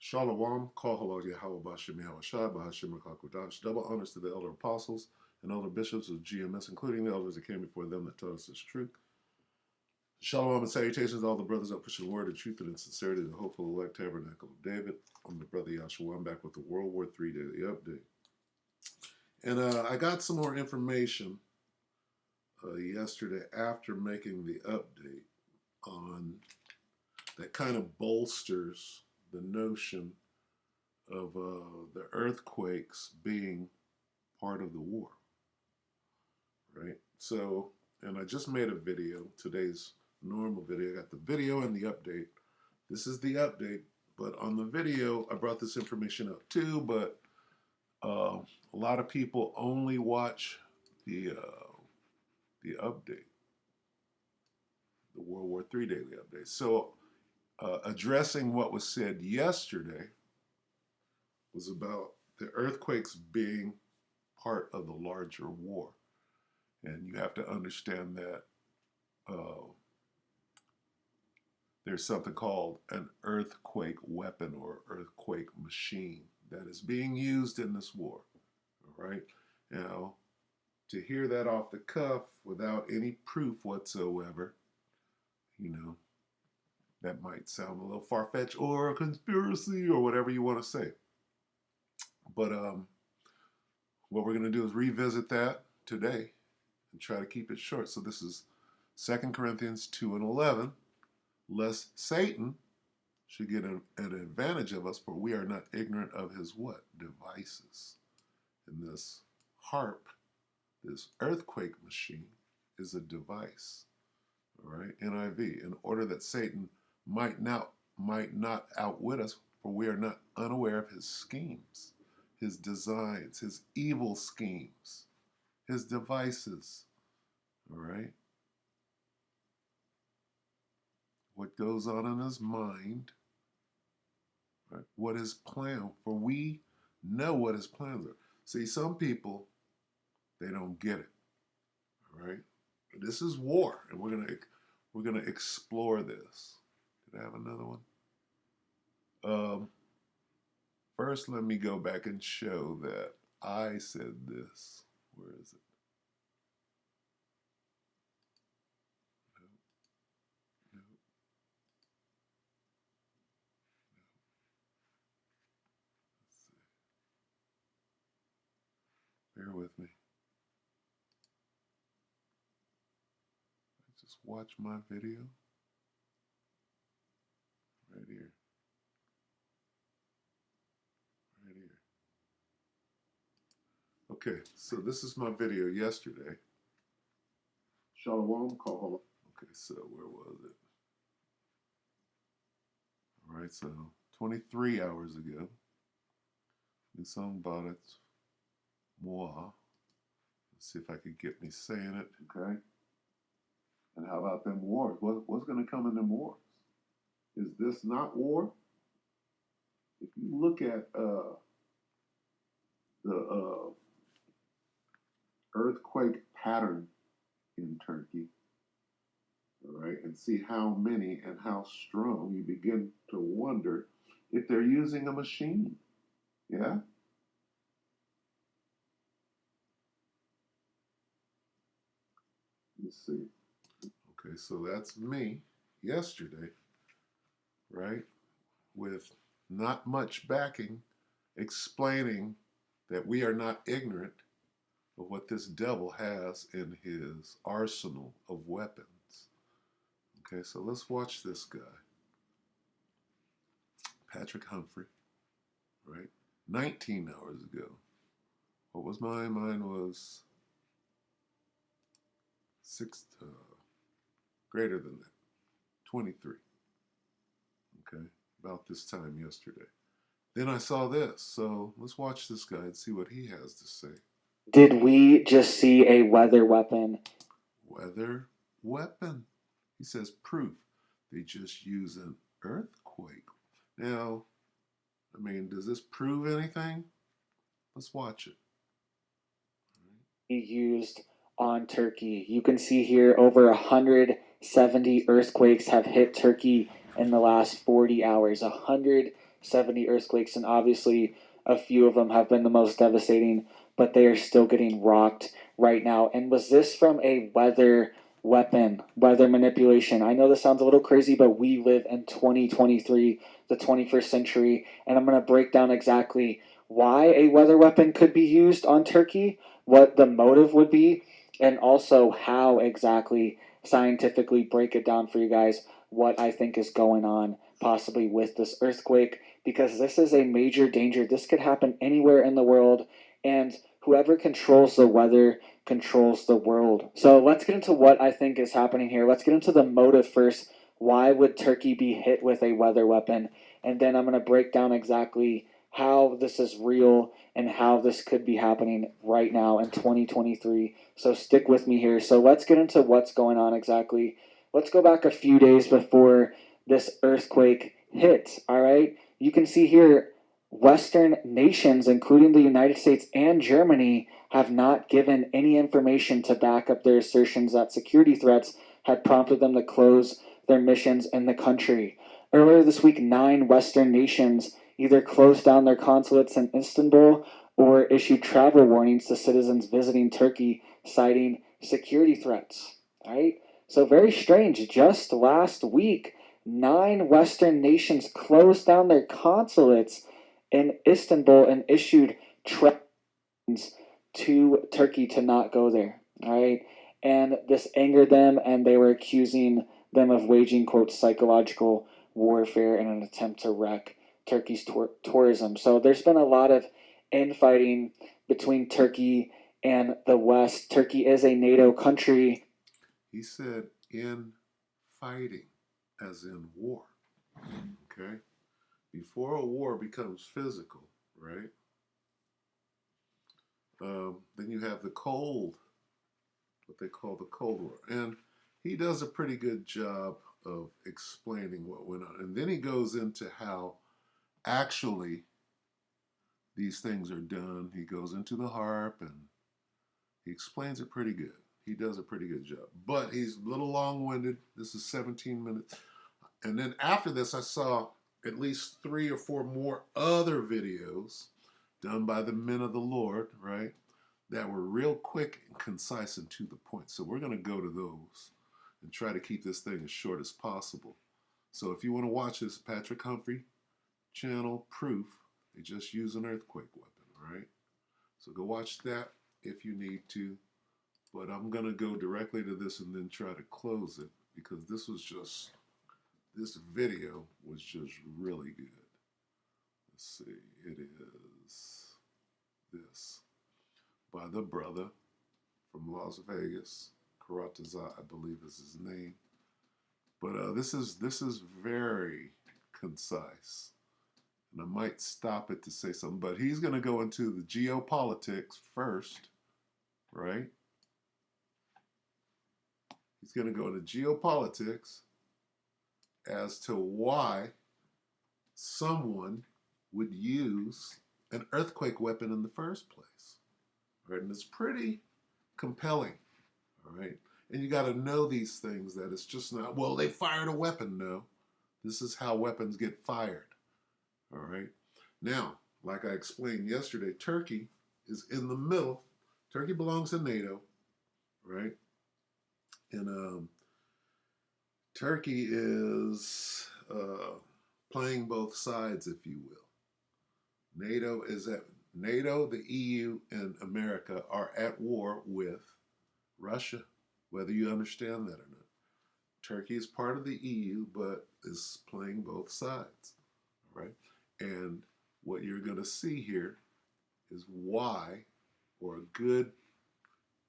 Shalom, Kohalo Yahweh Bashim Yahushua, Bahashim Rakakodash. Double honors to the elder apostles and elder bishops of GMS, including the elders that came before them that taught us this truth. Shalom and salutations to all the brothers that push the word of truth and in sincerity, the hopeful elect tabernacle of David. I'm the brother Yahshua. I'm back with the World War III Daily Update. And I got some more information yesterday after making the update on that kind of bolsters the notion of the earthquakes being part of the war, right? So, and I just made a video, today's normal video. I got the video and the update. This is the update, but on the video, I brought this information up too, but a lot of people only watch the update, the World War III Daily Update. So, addressing what was said yesterday was about the earthquakes being part of the larger war. And you have to understand that there's something called an earthquake weapon or earthquake machine that is being used in this war. All right. Now, to hear that off the cuff without any proof whatsoever, that might sound a little far-fetched or a conspiracy or whatever you want to say. But what we're going to do is revisit that today and try to keep it short. So this is 2 Corinthians 2:11. Lest Satan should get an advantage of us, for we are not ignorant of his what? Devices. And this harp, this earthquake machine, is a device. All right, NIV. In order that Satan might not outwit us, for we are not unaware of his schemes, his designs, his evil schemes, his devices. All right. What goes on in his mind, right? What his plan, for we know what his plans are. See, some people, they don't get it. All right. This is war, and we're gonna explore this. Did I have another one? First, let me go back and show that I said this. Where is it? No, no, no. Let's see. Bear with me. Just watch my video. Right here. Right here. Okay, so this is my video yesterday. Shalom, Kohala. Okay, so where was it? All right, so 23 hours ago. New song about it. Moi. Let's see if I could get me saying it. Okay. And how about them wars? What's going to come in them wars? Is this not war? If you look at the earthquake pattern in Turkey, all right, and see how many and how strong, you begin to wonder if they're using a machine. Yeah? Let's see. Okay, so that's me yesterday, right, with not much backing, explaining that we are not ignorant of what this devil has in his arsenal of weapons. Okay, so let's watch this guy, Patrick Humphrey, right? 19 hours ago. What was mine? Mine was greater than that, 23. Okay, about this time yesterday. Then I saw this, so let's watch this guy and see what he has to say. Did we just see a weather weapon? Weather weapon. He says proof. They just use an earthquake. Now, I mean, does this prove anything? Let's watch it. Used on Turkey. You can see here over 170 earthquakes have hit Turkey in the last 40 hours. 170 70 earthquakes, and obviously a few of them have been the most devastating, but they are still getting rocked right now. And was this from a weather weapon, weather manipulation? I know this sounds a little crazy, but we live in 2023, the 21st century, and I'm going to break down exactly why a weather weapon could be used on Turkey, what the motive would be, and also how exactly scientifically break it down for you guys what I think is going on possibly with this earthquake, because this is a major danger. This could happen anywhere in the world, and whoever controls the weather controls the world. So let's get into what I think is happening here. Let's get into the motive first. Why would Turkey be hit with a weather weapon? And then I'm going to break down exactly how this is real and how this could be happening right now in 2023. So stick with me here. So let's get into what's going on exactly. Let's go back a few days before this earthquake hit. All right. You can see here Western nations, including the United States and Germany, have not given any information to back up their assertions that security threats had prompted them to close their missions in the country. Earlier this week, 9 Western nations either closed down their consulates in Istanbul or issued travel warnings to citizens visiting Turkey, citing security threats. All right? So, very strange. Just last week, 9 Western nations closed down their consulates in Istanbul and issued travel warnings to Turkey to not go there. All right? And this angered them, and they were accusing them of waging, quote, psychological warfare in an attempt to wreck Turkey's tourism. So there's been a lot of infighting between Turkey and the West. Turkey is a NATO country. He said in fighting, as in war. Okay? Before a war becomes physical, right? Then you have the cold, what they call the Cold War. And he does a pretty good job of explaining what went on. And then he goes into how actually these things are done. He goes into the harp and he explains it pretty good. He does a pretty good job. But he's a little long winded. This is 17 minutes. And then after this, I saw at least 3 or 4 more other videos done by the men of the Lord, right? That were real quick and concise and to the point. So we're going to go to those and try to keep this thing as short as possible. So if you want to watch this Patrick Humphrey channel, Proof, they just use an earthquake weapon, all right? So go watch that if you need to. But I'm going to go directly to this and then try to close it because this video was just really good. Let's see, it is this by the brother from Las Vegas, Karataza, I believe is his name. But this is very concise, and I might stop it to say something. But he's going to go into the geopolitics first, right? He's going to go into geopolitics as to why someone would use an earthquake weapon in the first place. Right? And it's pretty compelling. All right. And you got to know these things that it's just not, well, they fired a weapon. No, this is how weapons get fired. All right. Now, like I explained yesterday, Turkey is in the middle. Turkey belongs to NATO, right? And Turkey is playing both sides, if you will. NATO, the EU, and America are at war with Russia, whether you understand that or not. Turkey is part of the EU, but is playing both sides, right? And what you're going to see here is why, or a good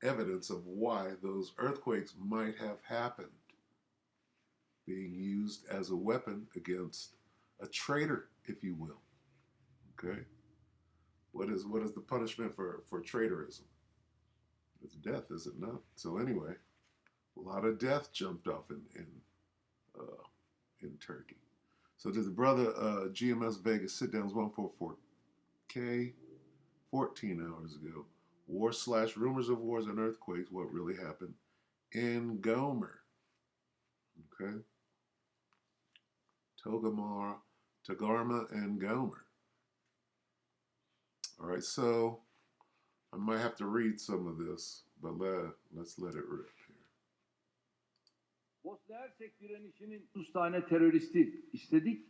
evidence of why those earthquakes might have happened, being used as a weapon against a traitor, if you will. Okay? What is the punishment for traitorism? It's death, is it not? So anyway, a lot of death jumped off in Turkey. So to the brother GMS Vegas sit downs 144K 14 hours ago. War/rumors of wars and earthquakes. What really happened in Gomer? Okay. Togomar Togarmah and Gomer. All right, so I might have to read some of this, but let's let it rip here. Bosna Hersek direnişinin 30 tane teröristi istedik.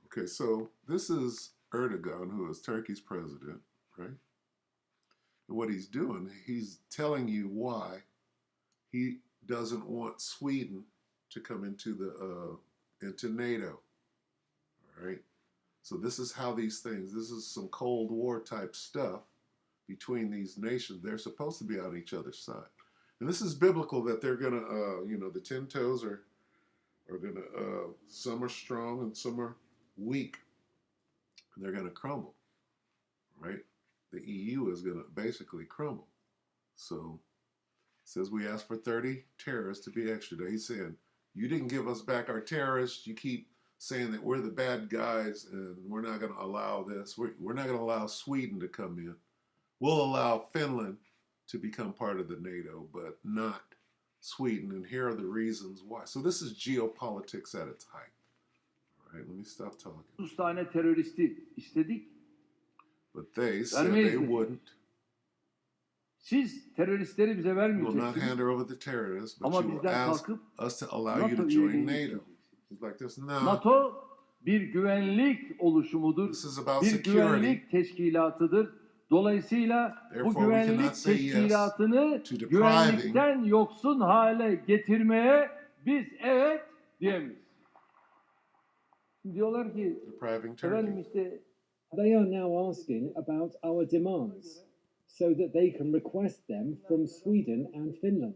Okay, so this is Erdogan, who is Turkey's president, right? And what he's doing, he's telling you why he doesn't want Sweden to come into NATO. All right. So this is how these things. This is some Cold War type stuff between these nations. They're supposed to be on each other's side, and this is biblical that they're gonna, the 10 toes are gonna. Some are strong and some are weak, and they're gonna crumble. Right. The EU is gonna basically crumble. So it says we asked for 30 terrorists to be extradited. He's saying you didn't give us back our terrorists. You keep saying that we're the bad guys and we're not going to allow this. We're not going to allow Sweden to come in. We'll allow Finland to become part of the NATO, but not Sweden. And here are the reasons why. So this is geopolitics at its height. All right, let me stop talking. 30 tane teröristi istedik. But they said they wouldn't. Siz teröristleri bize You will not vermeyeceksiniz. hand over the terrorists, but Ama you will bizden ask kalkıp us to allow you to NATO join üyeliğini NATO. isteyeceksiniz. He's like this, no. NATO bir güvenlik oluşumudur. This is about Bir security. güvenlik teşkilatıdır. Dolayısıyla bu Therefore, we güvenlik cannot say yes teşkilatını to depriving- güvenlikten yoksun hale getirmeye biz evet diyemeyiz. Diyorlar ki Depriving efendim Turkey. işte They are now asking about our demands so that they can request them from Sweden and Finland.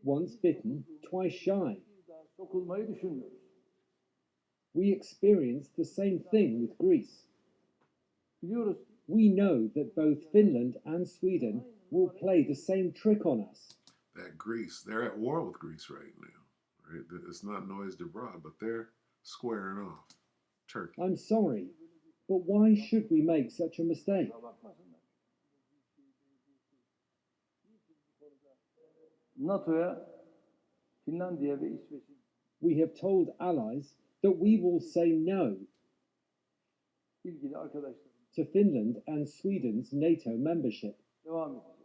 Once bitten, twice shy. sokulmayı düşünmüyoruz. We experienced the same thing with Greece. Biliyoruz. We know that both Finland and Sweden will play the same trick on us. That Greece, they're at war with Greece right now. Right? It's not noised abroad, but they're squaring off Turkey. I'm sorry, but why should we make such a mistake? NATO'ya, Finlandiya ve İsveç'in We have told allies that we will say no ilgili arkadaşlarım to Finland and Sweden's NATO membership. devam edeceğiz.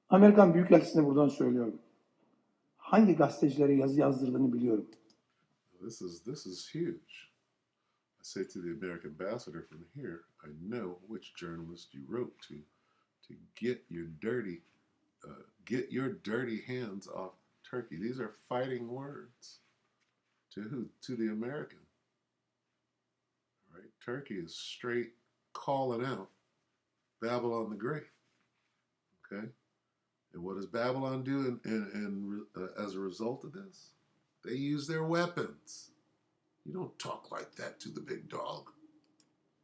Amerikan Büyükelçisi'ne buradan söylüyorum. Hangi gazetecilere yazı yazdırdığını biliyorum. This is huge. I say to the American ambassador from here, I know which journalist you wrote to get your dirty hands off Turkey. These are fighting words. To who? To the American. Right? Turkey is straight calling out Babylon the Great. Okay? And what does Babylon do as a result of this? They use their weapons. You don't talk like that to the big dog.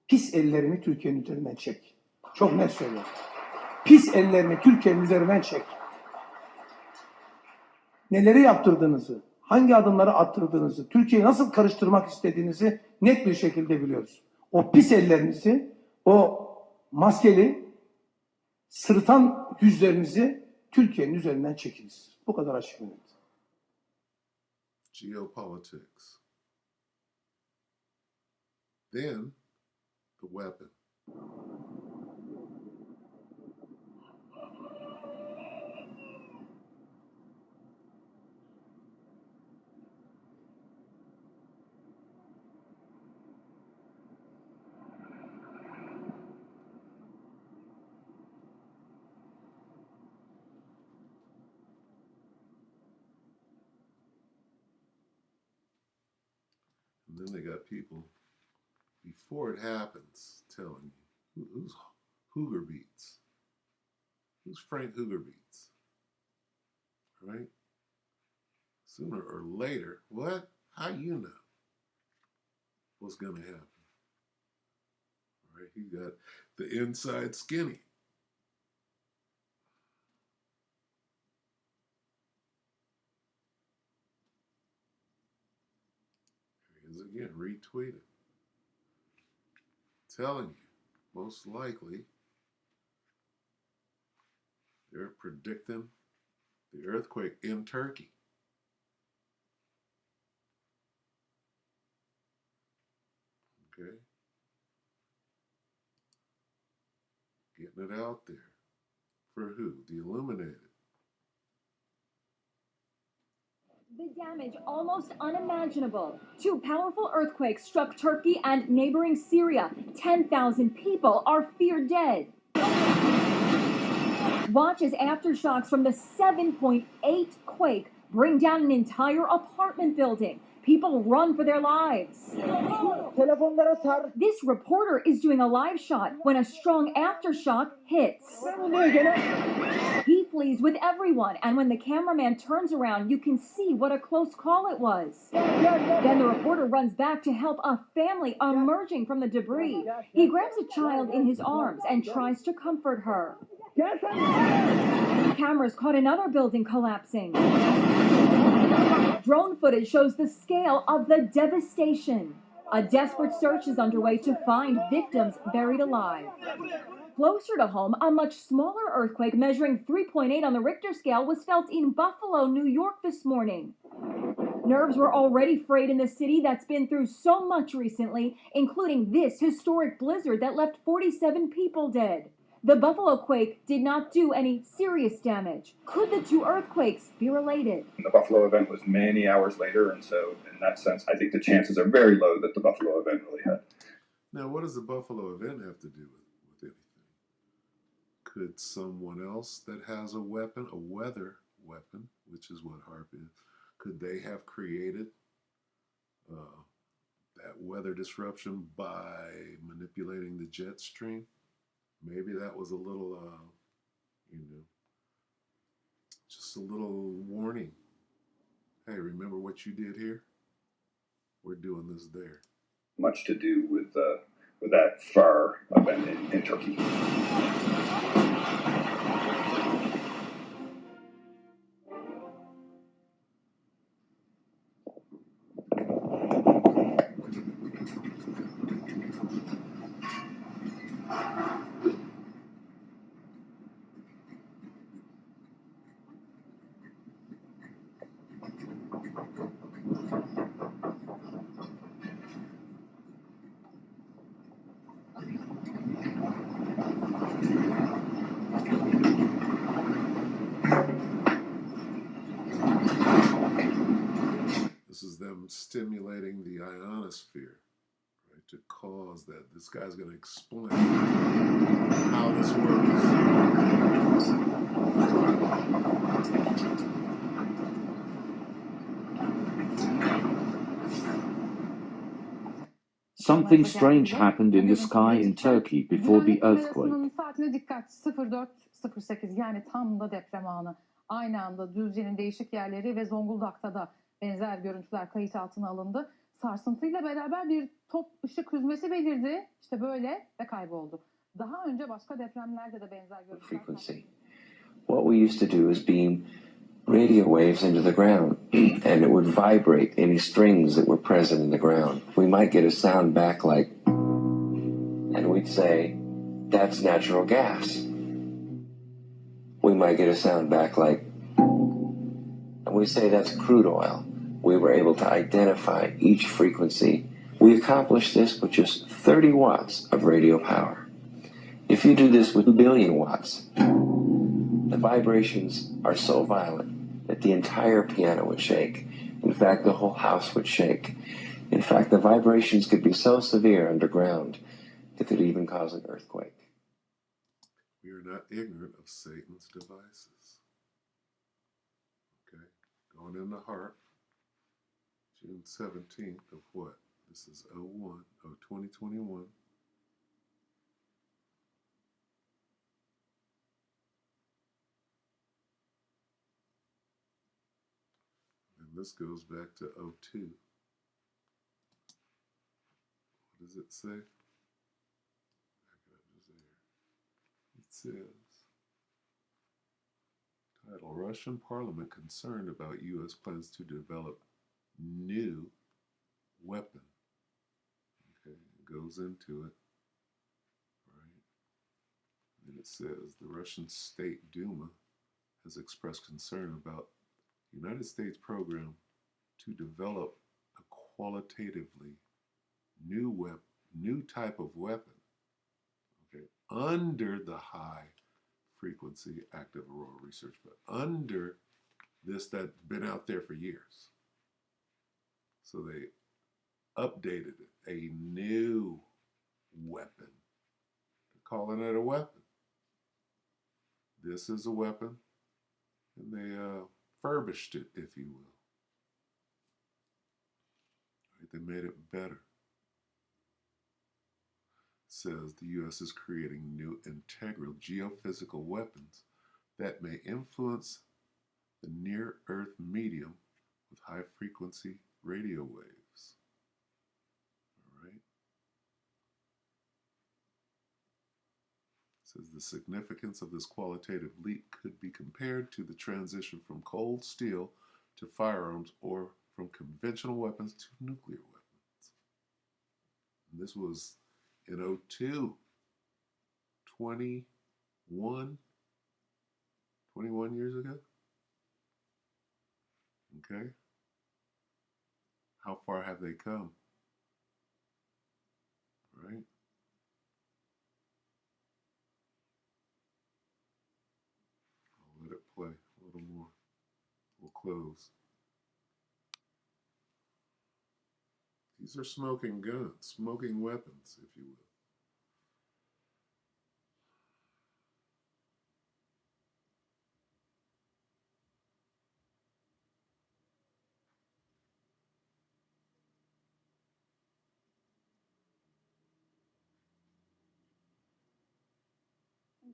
Pis ellerini Türkiye'nin üzerinden çek. Çok net söylüyorum. Pis ellerini Türkiye'nin üzerinden çek. Neleri yaptırdığınızı, hangi adımları attırdığınızı, Türkiye'yi nasıl karıştırmak istediğinizi net bir şekilde biliyoruz. O pis ellerinizi, o maskeli, sırıtan yüzlerinizi Türkiye'nin üzerinden çekiniz. Bu kadar açık ve net. Geopolitics. Then, the weapon. And then they got people, before it happens, telling you, who's Hooger Beats? Who's Frank Hooger Beats? Right? Sooner or later, what? How you know what's going to happen? Right? He got the inside skinny. Here he is again, retweeted. Telling you, most likely, they're predicting The earthquake in Turkey. Okay. Getting it out there. For who? The illuminated. The damage almost unimaginable. Two powerful earthquakes struck Turkey and neighboring Syria. 10,000 people are feared dead. Watch as aftershocks from the 7.8 quake bring down an entire apartment building. People run for their lives. This reporter is doing a live shot when a strong aftershock hits. He flees with everyone, and when the cameraman turns around, you can see what a close call it was. Then the reporter runs back to help a family emerging from the debris. He grabs a child in his arms and tries to comfort her. Cameras caught another building collapsing. Drone footage shows the scale of the devastation. A desperate search is underway to find victims buried alive. Closer to home, a much smaller earthquake measuring 3.8 on the Richter scale was felt in Buffalo, New York this morning. Nerves were already frayed in the city that's been through so much recently, including this historic blizzard that left 47 people dead. The Buffalo quake did not do any serious damage. Could the two earthquakes be related? The Buffalo event was many hours later, and so in that sense, I think the chances are very low that the Buffalo event really had. Now, what does the Buffalo event have to do with anything? Could someone else that has a weapon, a weather weapon, which is what HARP is, could they have created that weather disruption by manipulating the jet stream? Maybe that was a little, just a little warning. Hey, remember what you did here? We're doing this there. Much to do with that far event in Turkey. This is them stimulating the ionosphere, right, to cause that. This guy's going to explain how this works. Something strange happened in the sky in Turkey before the earthquake. Saatine dikkat 04:08 yani tam da deprem anı. Aynı anda Düzce'nin değişik yerleri ve Zonguldak'ta da benzer görüntüler kayıt altına alındı. Sarsıntıyla beraber bir top ışık hüzmesi belirdi. İşte böyle ve kayboldu. Daha önce başka depremlerde de benzer görüntüler. Frequency. What we used to do is beam radio waves into the ground, and it would vibrate any strings that were present in the ground. We might get a sound back like, and we'd say, that's natural gas. We might get a sound back like, and we say that's crude oil. We were able to identify each frequency. We accomplished this with just 30 watts of radio power. If you do this with 1 billion watts, the vibrations are so violent that the entire piano would shake. In fact, the whole house would shake. In fact, the vibrations could be so severe underground that could even cause an earthquake. We are not ignorant of Satan's devices. Okay, going in the heart, June 17th of what? This is 2021. And this goes back to 02. What does it say? It says, title, Russian Parliament concerned about U.S. plans to develop new weapon. Okay, it goes into it, right? And it says the Russian State Duma has expressed concern about the United States program to develop a qualitatively new type of weapon, okay, under the high frequency active aurora research, but under this that's been out there for years. So they updated it, a new weapon. They're calling it a weapon. This is a weapon, and they furbished it, if you will. Right, they made it better. Says the U.S. is creating new integral geophysical weapons that may influence the near-Earth medium with high-frequency radio waves. All right. Says the significance of this qualitative leap could be compared to the transition from cold steel to firearms or from conventional weapons to nuclear weapons. And this was in 2002, 21 years ago. Okay. How far have they come? Right? I'll let it play a little more. We'll close. These are smoking guns, smoking weapons, if you will.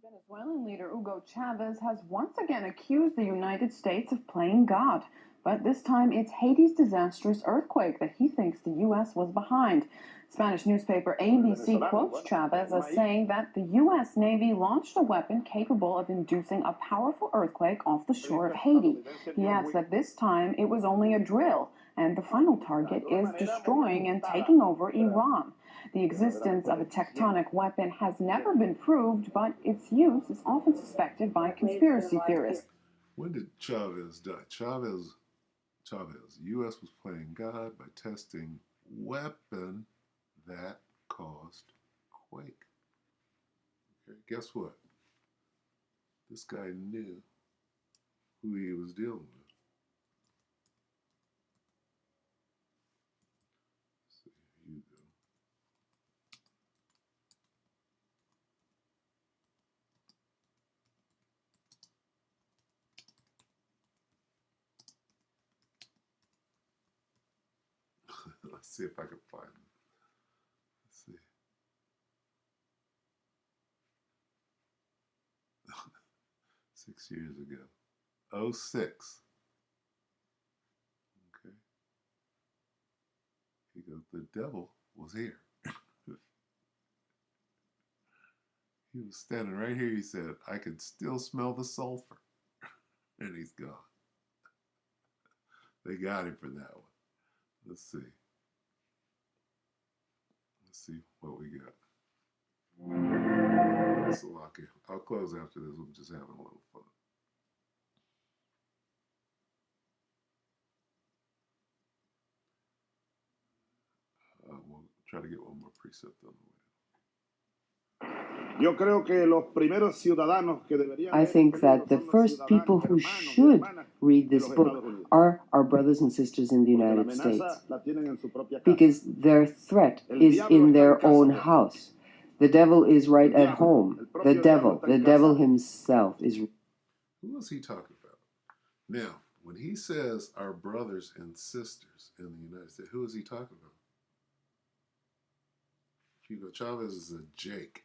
Venezuelan leader Hugo Chavez has once again accused the United States of playing God. But this time it's Haiti's disastrous earthquake that he thinks the U.S. was behind. Spanish newspaper ABC quotes Chavez as saying that the U.S. Navy launched a weapon capable of inducing a powerful earthquake off the shore of Haiti. He adds that this time it was only a drill, and the final target is destroying and taking over Iran. The existence of a tectonic weapon has never been proved, but its use is often suspected by conspiracy theorists. When did Chavez die? Chavez, U.S. was playing God by testing weapon that caused quake. Okay, guess what? This guy knew who he was dealing with. So here you go. Let's see if I can find it. Let's see. 6 years ago. 06. Okay. He goes, the devil was here. He was standing right here. He said, I can still smell the sulfur. And he's gone. They got him for that one. Let's see. Let's see what we got. So I'll close after this. We're just having a little fun. We'll try to get one more precept on the way. I think that the first people who should read this book are our brothers and sisters in the United States, because their threat is in their own house. The devil is right at home. The devil himself is. Who was he talking about? Now, when he says our brothers and sisters in the United States, who is he talking about? Hugo Chavez is a Jake.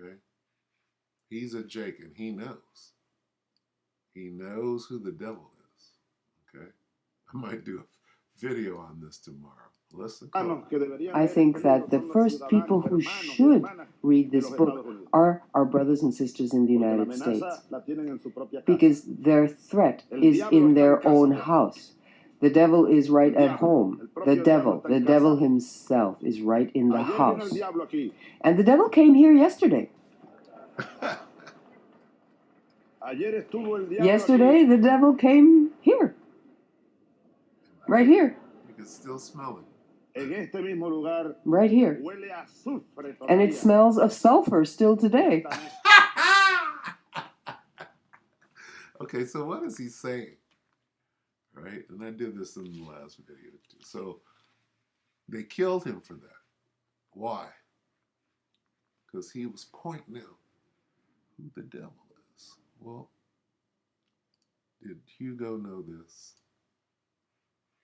Okay? He's a Jake, and he knows. He knows who the devil is. Okay? I might do a video on this tomorrow. Listen. I think that the first people who should read this book are our brothers and sisters in the United States, because their threat is in their own house. The devil is right at home. The devil himself is right in the house. And the devil came here yesterday. Yesterday, the devil came here. Right here. You can still smell it. Right here. And it smells of sulfur still today. Okay, so what is he saying? Right? And I did this in the last video too. So they killed him for that. Why? Because he was pointing out who the devil is. Well, did Hugo know this?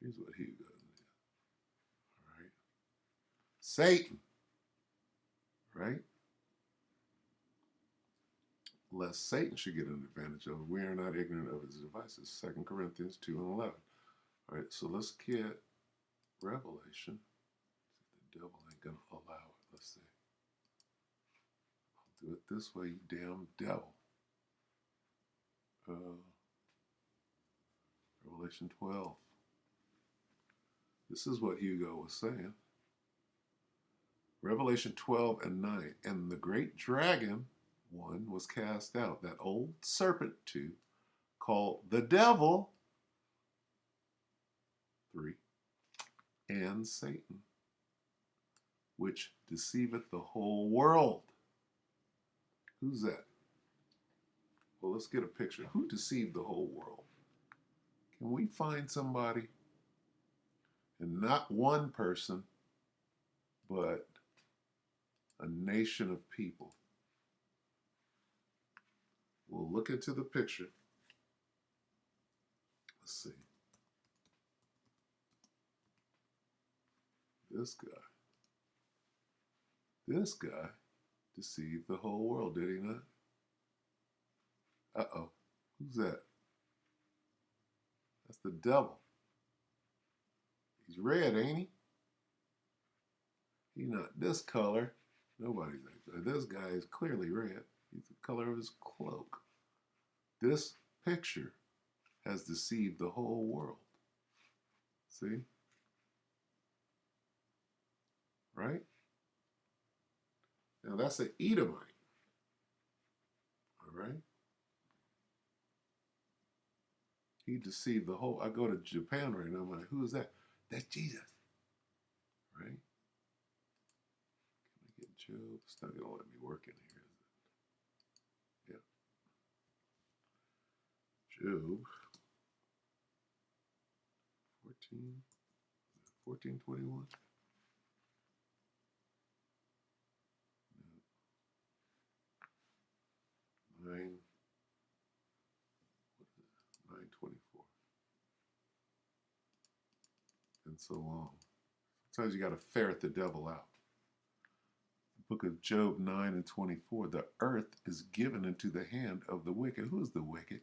Here's what Hugo knew. All right. Satan. Right? Lest Satan should get an advantage of it. We are not ignorant of his devices. 2 Corinthians 2 and 11. All right, so let's get Revelation. The devil ain't going to allow it. Let's see. I'll do it this way, you damn devil. Revelation 12. This is what Hugo was saying. Revelation 12 and 9. And the great dragon, one, was cast out. That old serpent, two, called the devil, three, and Satan, which deceiveth the whole world. Who's that? Well, let's get a picture. Who deceived the whole world? Can we find somebody, and not one person, but a nation of people? We'll look into the picture. Let's see. This guy deceived the whole world, did he not? Uh-oh. Who's that? That's the devil. He's red, ain't he? He's not this color. Nobody's that color. This guy is clearly red. He's the color of his cloak. This picture has deceived the whole world. See? Right? Now that's an Edomite. All right? He deceived the whole. I go to Japan right now. I'm like, who is that? That's Jesus. Right? Can I get Job? It's not going to let me work in here, is it? Yeah. Job 14:21. No. 9:24. And so long. Sometimes you got to ferret the devil out. The book of Job 9 and 24. The earth is given into the hand of the wicked. Who is the wicked?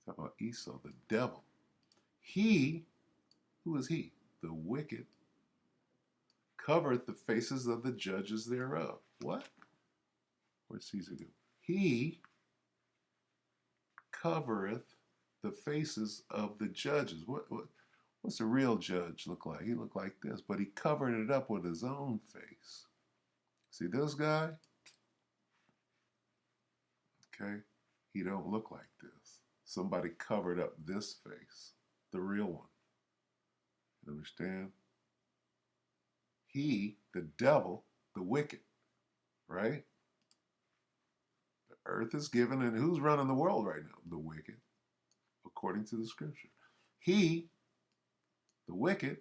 Talk about Esau, the devil. He, who is he? The wicked, covereth the faces of the judges thereof. What? Where's Caesar go? He covereth the faces of the judges. What's a real judge look like? He looked like this, but he covered it up with his own face. See this guy? Okay, he don't look like this. Somebody covered up this face, the real one. You understand? He, the devil, the wicked, right? The earth is given, and who's running the world right now? The wicked, according to the scripture. He, the wicked,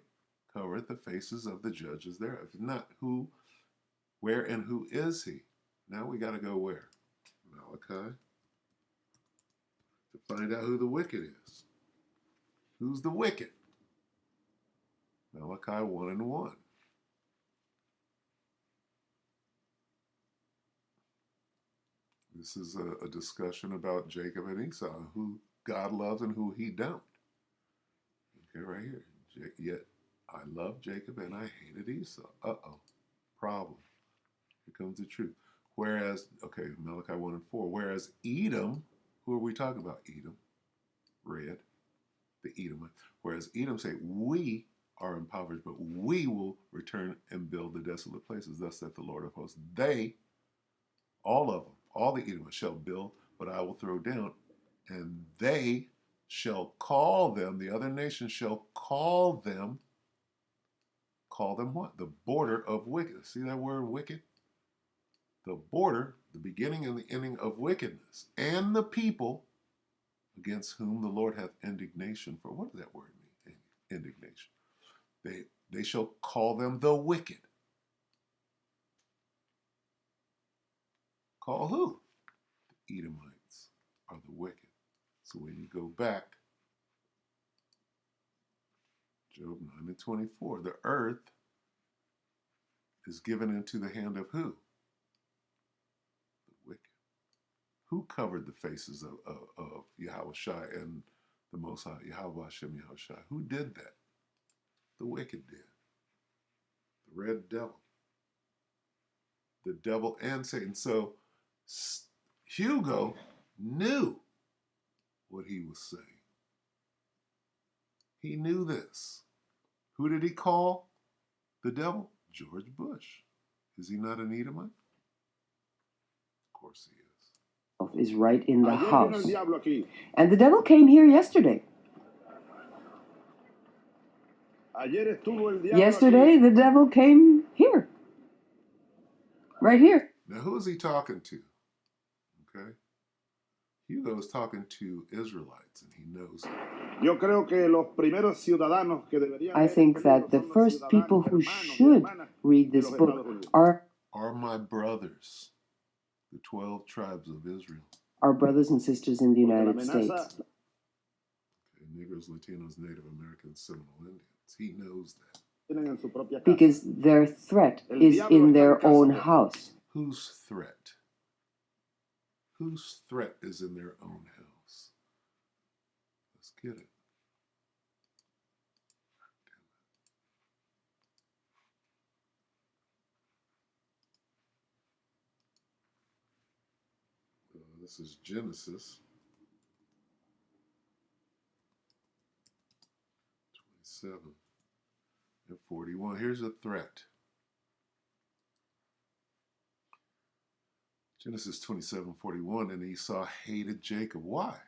covereth the faces of the judges thereof. If not, who, where, and who is he? Now we got to go where? Malachi. To find out who the wicked is. Who's the wicked? Malachi 1 and 1. This is a discussion about Jacob and Esau, who God loves and who he don't. Okay, right here. Yet I love Jacob and I hated Esau. Uh-oh. Problem. Here comes the truth. Whereas, okay, Malachi 1 and 4. Whereas Edom, who are we talking about? Edom. Red. The Edomite. Whereas Edom say, we are impoverished, but we will return and build the desolate places. Thus saith the Lord of hosts. They, all of them, all the Edomites shall build but I will throw down, and they shall call them, the other nations shall call them what? The border of wicked. See that word wicked? The border, the beginning and the ending of wickedness, and the people against whom the Lord hath indignation for. What does that word mean? Indignation. They shall call them the wicked. Call who? The Edomites are the wicked. So when you go back, Job 9:24, the earth is given into the hand of who? The wicked. Who covered the faces of Yahushua and the Most High, Yahweh Hashem Yahushua? Who did that? The wicked did. The red devil. The devil and Satan. So Hugo knew what he was saying. He knew this. Who did he call the devil? George Bush. Is he not an Edomite? Of course he is. Is right in the house. And the devil came here yesterday. Yesterday, the devil came here. Right here. Now, who is he talking to? Okay? Hugo is talking to Israelites, and he knows it. I think that the first people who should read this book are my brothers, the 12 tribes of Israel. Our brothers and sisters in the United States. Okay, Negroes, Latinos, Native Americans, Seminole Indians. He knows that. Because their threat is in their own house. Whose threat? Whose threat is in their own house? Let's get it. This is Genesis 27 and 41. Here's a threat. Genesis 27:41, and Esau hated Jacob. Why?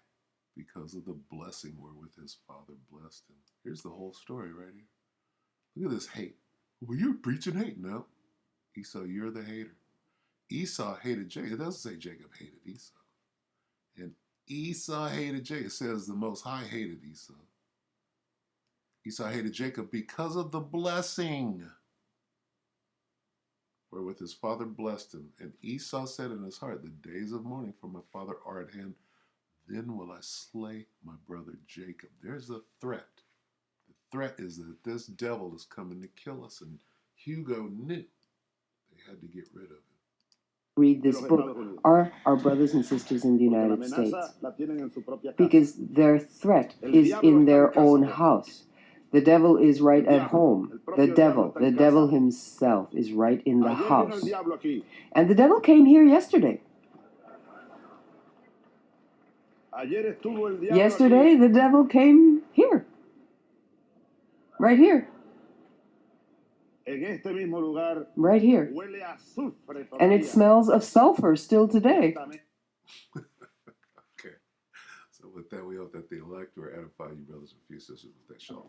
Because of the blessing wherewith his father blessed him. Here's the whole story right here. Look at this hate. Well, you're preaching hate. No. Esau, you're the hater. Esau hated Jacob. It doesn't say Jacob hated Esau. And Esau hated Jacob. It says the Most High hated Esau. Esau hated Jacob because of the blessing wherewith his father blessed him. And Esau said in his heart, the days of mourning for my father are at hand. Then will I slay my brother Jacob. There's the threat. The threat is that this devil is coming to kill us. And Hugo knew they had to get rid of him. Read this book are our brothers and sisters in the United States. Because their threat is in their own house. The devil is right at home. The devil himself is right in the house. And the devil came here yesterday. Yesterday, the devil came here. Right here. Right here. And it smells of sulfur still today. Okay. So with that, we hope that the elect will edify you, brothers and sisters, with that shalom.